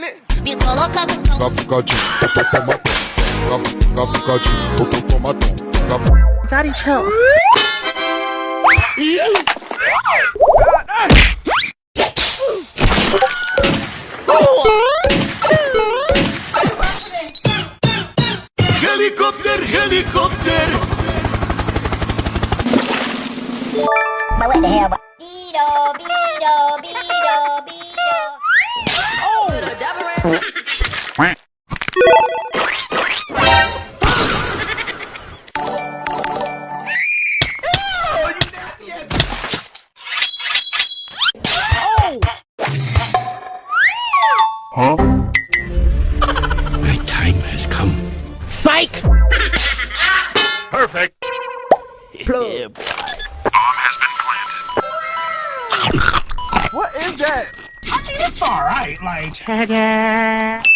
minute. Me coloca no Daddy, chill. Helicopter, helicopter. But what the hell? Beedo, Beedo, Beedo, Beedo. Huh? My time has come. Psych! Perfect. Yeah, boy. What is that? I mean, it's alright, like. Ta-da!